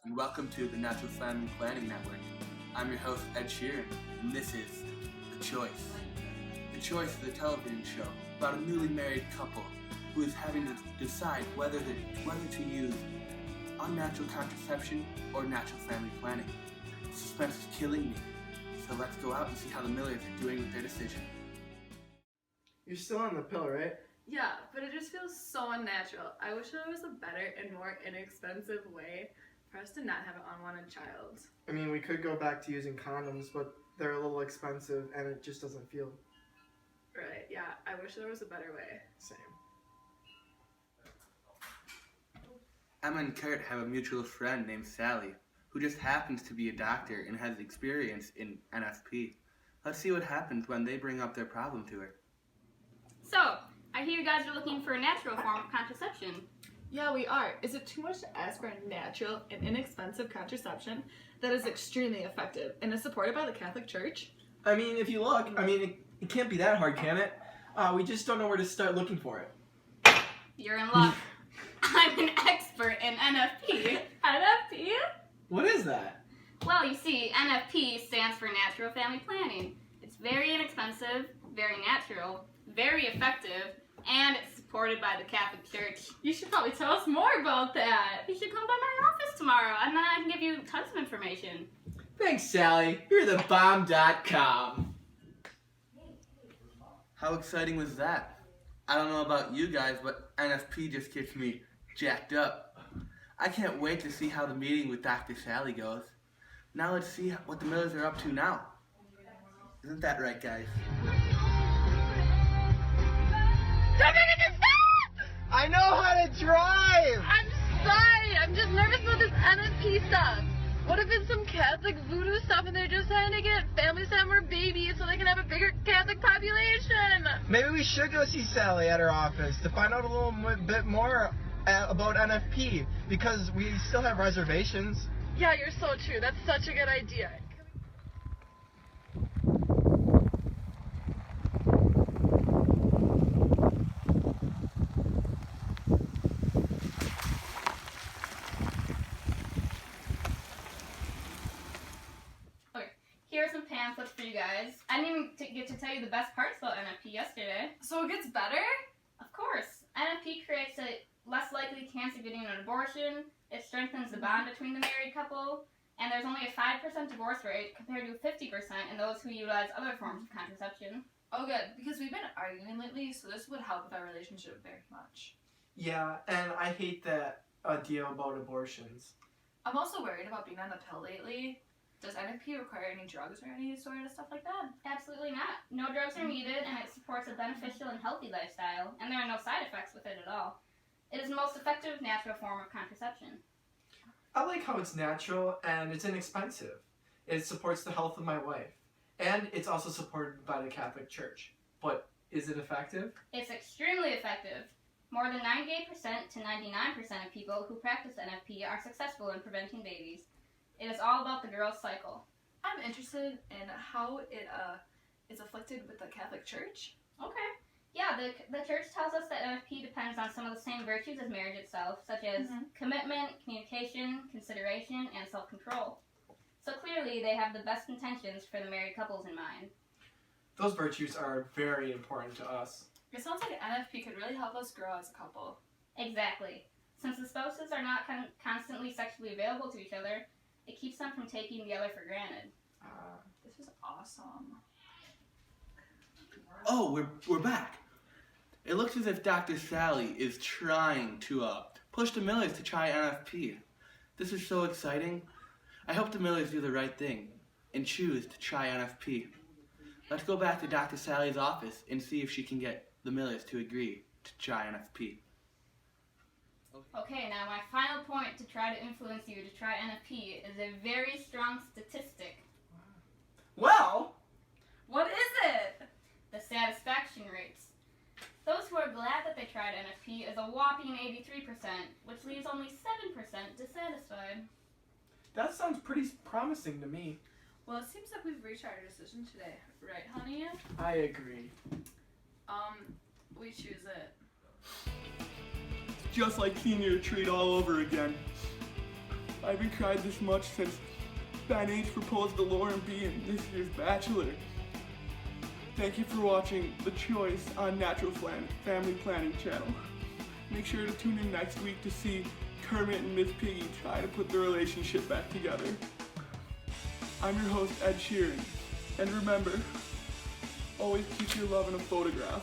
and welcome to the Natural Family Planning Network. I'm your host, Ed Sheeran, and this is The Choice. The Choice is a television show about a newly married couple who is having to decide whether to use unnatural contraception or natural family planning. The suspense is killing me, so let's go out and see how the Millers are doing with their decision. You're still on the pill, right? Yeah, but it just feels so unnatural. I wish there was a better and more inexpensive way for us to not have an unwanted child. I mean, we could go back to using condoms, but they're a little expensive and it just doesn't feel Right, yeah, I wish there was a better way. same. Emma and Kurt have a mutual friend named Sally, who just happens to be a doctor and has experience in NFP. Let's see what happens when they bring up their problem to her. So, I hear you guys are looking for a natural form of contraception. Yeah, we are. Is it too much to ask for a natural and inexpensive contraception that is extremely effective and is supported by the Catholic Church? I mean, if you look, it can't be that hard, can it? We just don't know where to start looking for it. You're in luck. I'm an expert in NFP. NFP? What is that? Well, you see, NFP stands for Natural Family Planning. It's very inexpensive, very natural, very effective, and it's supported by the Catholic Church. You should probably tell us more about that. You should come by my office tomorrow, and then I can give you tons of information. Thanks, Sally. You're the bomb.com. How exciting was that? I don't know about you guys, but NFP just gets me jacked up. I can't wait to see how the meeting with Dr. Sally goes. Now let's see what the Millers are up to now. Isn't that right, guys? I know how to drive! I'm sorry, I'm just nervous about this NFP stuff. What if it's some Catholic voodoo stuff and they're just trying to get families to have more babies so they can have a bigger Catholic population? Maybe we should go see Sally at her office to find out a little bit more about NFP, because we still have reservations. Yeah, you're so true. That's such a good idea. Okay, here are some pamphlets for you guys. I didn't even get to tell you the best parts about NFP yesterday. So it gets better? Of course, NFP creates a less likely chance of getting an abortion, it strengthens the bond between the married couple, and there's only a 5% divorce rate compared to 50% in those who utilize other forms of contraception. Oh, good, because we've been arguing lately, so this would help with our relationship very much. Yeah, and I hate that idea about abortions. I'm also worried about being on the pill lately. Does NFP require any drugs or any sort of stuff like that? Absolutely not. No drugs are needed, and it supports a beneficial and healthy lifestyle, and there are no side effects with it at all. It is the most effective natural form of contraception. I like how it's natural and it's inexpensive. It supports the health of my wife. And it's also supported by the Catholic Church. But is it effective? It's extremely effective. More than 98% to 99% of people who practice NFP are successful in preventing babies. It is all about the girl's cycle. I'm interested in how it is afflicted with the Catholic Church. Okay. Yeah, the church tells us that NFP depends on some of the same virtues as marriage itself, such as commitment, communication, consideration, and self-control. So clearly, they have the best intentions for the married couples in mind. Those virtues are very important to us. It sounds like NFP could really help us grow as a couple. Exactly. Since the spouses are not constantly sexually available to each other, it keeps them from taking the other for granted. This is awesome. Oh, we're back. It looks as if Dr. Sally is trying to push the Millers to try NFP. This is so exciting. I hope the Millers do the right thing and choose to try NFP. Let's go back to Dr. Sally's office and see if she can get the Millers to agree to try NFP. Okay, now my final point to try to influence you to try NFP is a very strong statistic. Well, What is it? The satisfaction rates. Those who are glad that they tried NFP is a whopping 83%, which leaves only 7% dissatisfied. That sounds pretty promising to me. Well, it seems like we've reached our decision today, right, honey? I agree. We choose it. Just like senior retreat all over again. I haven't cried this much since Ben H proposed to Lauren B in this year's Bachelor. Thank you for watching The Choice on Natural Family Planning channel. Make sure to tune in next week to see Kermit and Miss Piggy try to put their relationship back together. I'm your host, Ed Sheeran, and remember, always keep your love in a photograph.